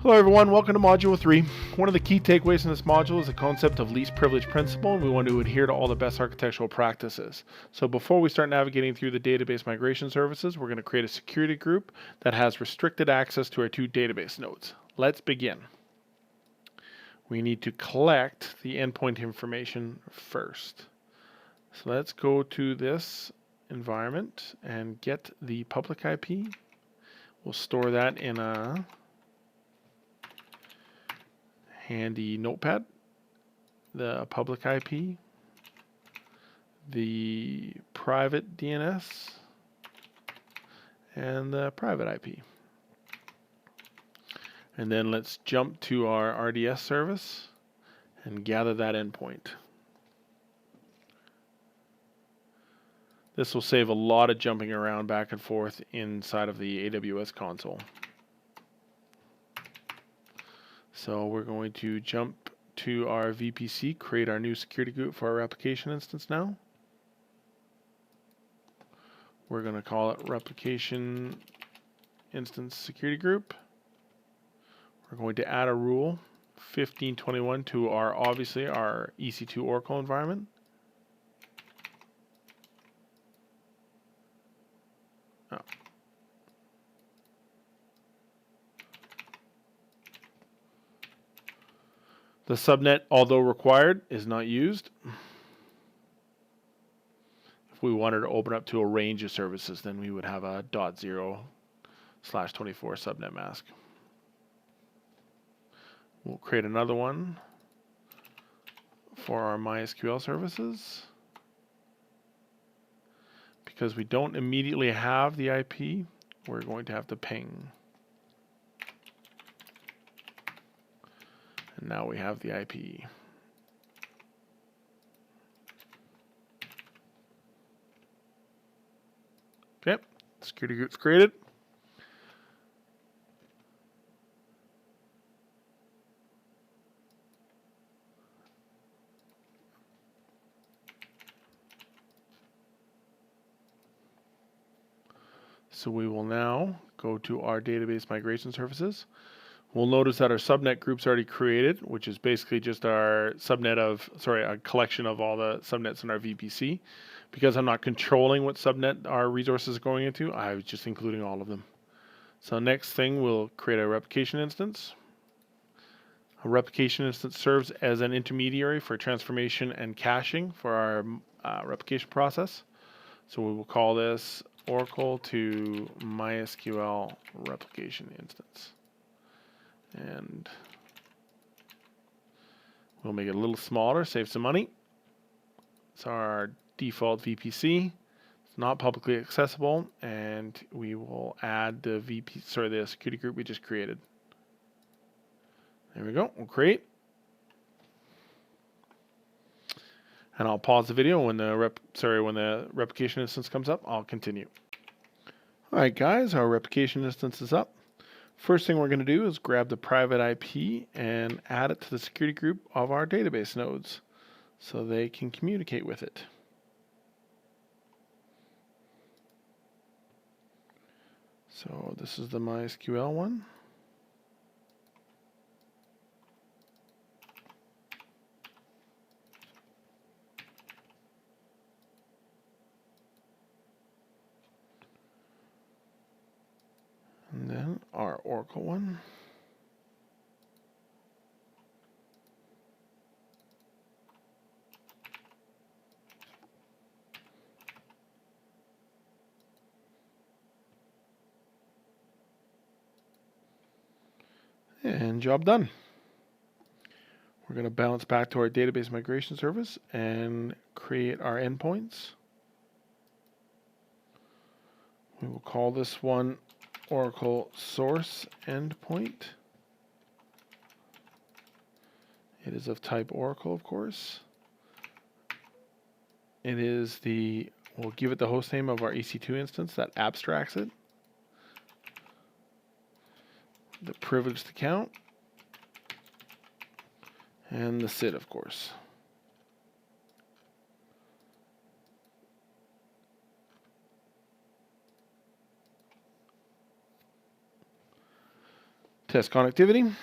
Hello everyone, welcome to Module 3. One of the key takeaways in this module is the concept of least privilege principle, and we want to adhere to all the best architectural practices. So before we start navigating through the database migration services, we're going to create a security group that has restricted access to our two database nodes. Let's begin. We need to collect the endpoint information first. So let's go to this environment and get the public IP. We'll store that in a handy notepad, the public IP, the private DNS, and the private IP. And then let's jump to our RDS service and gather that endpoint. This will save a lot of jumping around back and forth inside of the AWS console. So we're going to jump to our VPC, create our new security group for our replication instance now. We're going to call it replication instance security group. We're going to add a rule 1521 to obviously our EC2 Oracle environment. Oh. The subnet, although required, is not used. If we wanted to open up to a range of services, then we would have a .0/24 subnet mask. We'll create another one for our MySQL services. Because we don't immediately have the IP, we're going to have to ping. And now we have the IP. Okay, security group's created. So we will now go to our database migration services. We'll notice that our subnet group's already created, which is basically just our subnet of, a collection of all the subnets in our VPC. Because I'm not controlling what subnet our resources are going into, I was just including all of them. So next thing, we'll create a replication instance. A replication instance serves as an intermediary for transformation and caching for our replication process. So we will call this Oracle to MySQL replication instance. And we'll make it a little smaller, save some money. It's our default VPC. It's not publicly accessible, and we will add the the security group we just created. There we go. We'll create. And I'll pause the video when the replication instance comes up. I'll continue. All right, guys, our replication instance is up. First thing we're going to do is grab the private IP and add it to the security group of our database nodes so they can communicate with it. So this is the MySQL one. And then our Oracle one. And job done. We're going to bounce back to our database migration service and create our endpoints. We will call this one Oracle source endpoint. It is of type Oracle, of course. It is we'll give it the host name of our EC2 instance that abstracts it. The privileged account. And the SID, of course. Test connectivity.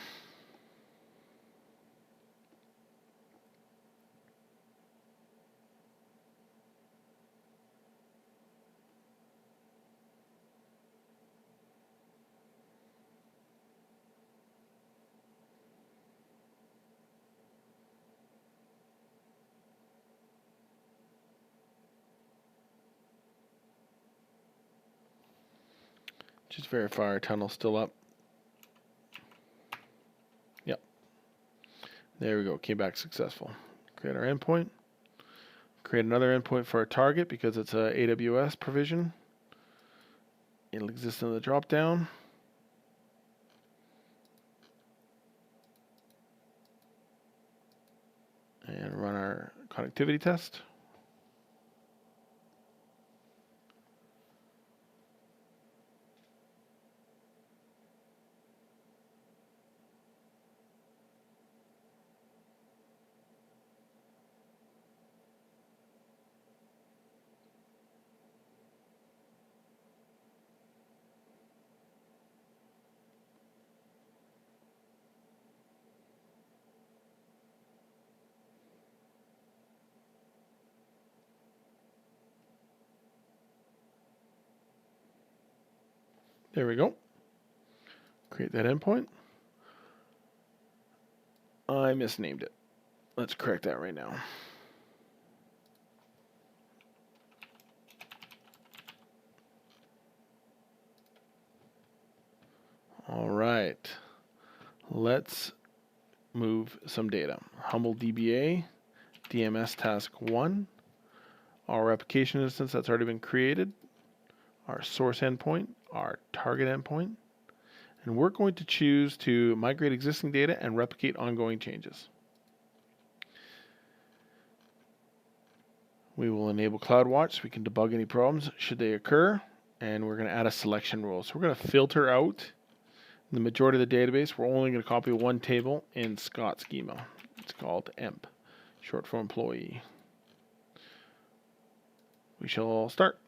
Just verify our tunnel's still up. Yep. There we go. Came back successful. Create our endpoint. Create another endpoint for our target because it's a AWS provision. It'll exist in the dropdown. And run our connectivity test. There we go. Create that endpoint. I misnamed it. Let's correct that right now. All right. Let's move some data. Humble DBA, DMS task 1, our replication instance that's already been created, our source endpoint, our target endpoint, and we're going to choose to migrate existing data and replicate ongoing changes. We will enable CloudWatch so we can debug any problems should they occur, and we're going to add a selection rule. So we're going to filter out the majority of the database. We're only going to copy one table in Scott schema. It's called EMP, short for employee. We shall start.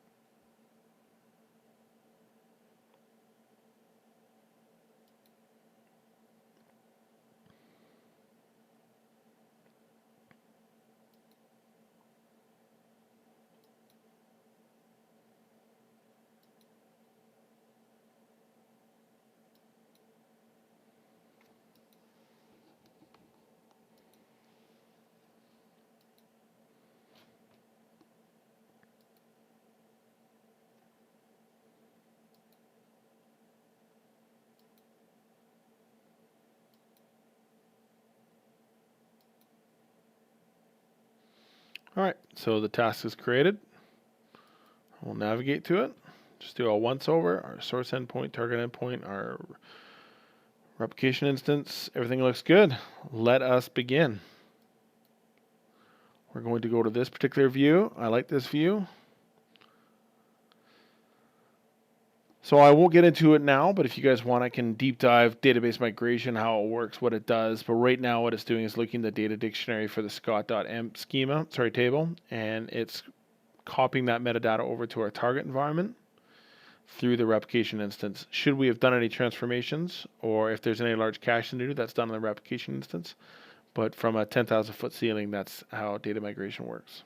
All right, so the task is created. We'll navigate to it. Just do a once over, our source endpoint, target endpoint, our replication instance. Everything looks good. Let us begin. We're going to go to this particular view. I like this view. So I won't get into it now, but if you guys want, I can deep dive database migration, how it works, what it does. But right now what it's doing is looking at the data dictionary for the scott.emp schema, table, and it's copying that metadata over to our target environment through the replication instance. Should we have done any transformations, or if there's any large caching to do, that's done in the replication instance. But from a 10,000 foot ceiling, that's how data migration works.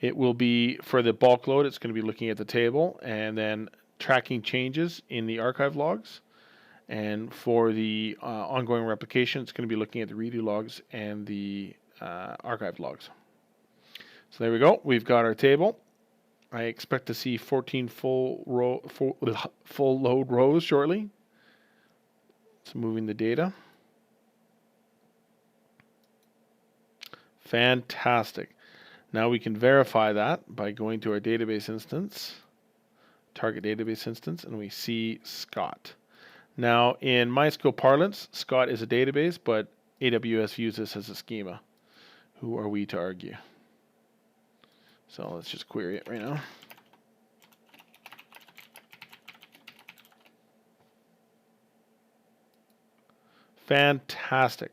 It will be, for the bulk load, it's going to be looking at the table and then tracking changes in the archive logs. And for the ongoing replication, it's going to be looking at the redo logs and the archive logs. So there we go. We've got our table. I expect to see 14 full load rows shortly. It's moving the data. Fantastic. Now we can verify that by going to our database instance, target database instance, and we see Scott. Now in MySQL parlance, Scott is a database, but AWS views this as a schema. Who are we to argue? So let's just query it right now. Fantastic.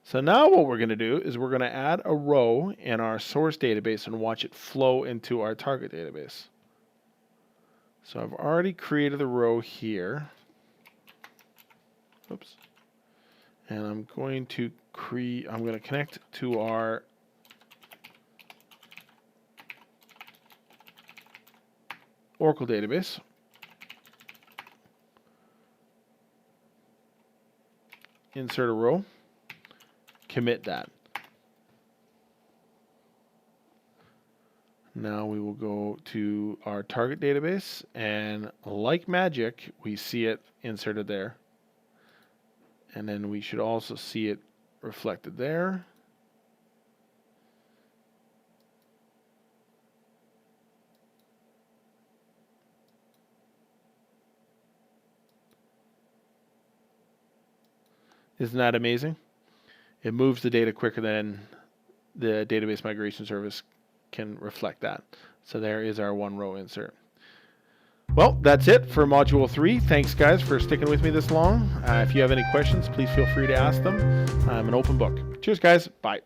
So now what we're going to do is we're going to add a row in our source database and watch it flow into our target database. So I've already created the row here. Oops. And I'm going to connect to our Oracle database. Insert a row, commit that. Now we will go to our target database, and like magic, we see it inserted there. And then we should also see it reflected there. Isn't that amazing? It moves the data quicker than the database migration service can reflect that. So there is our one row insert. Well, that's it for module 3. Thanks guys for sticking with me this long. If you have any questions, please feel free to ask them. I'm an open book. Cheers guys. Bye.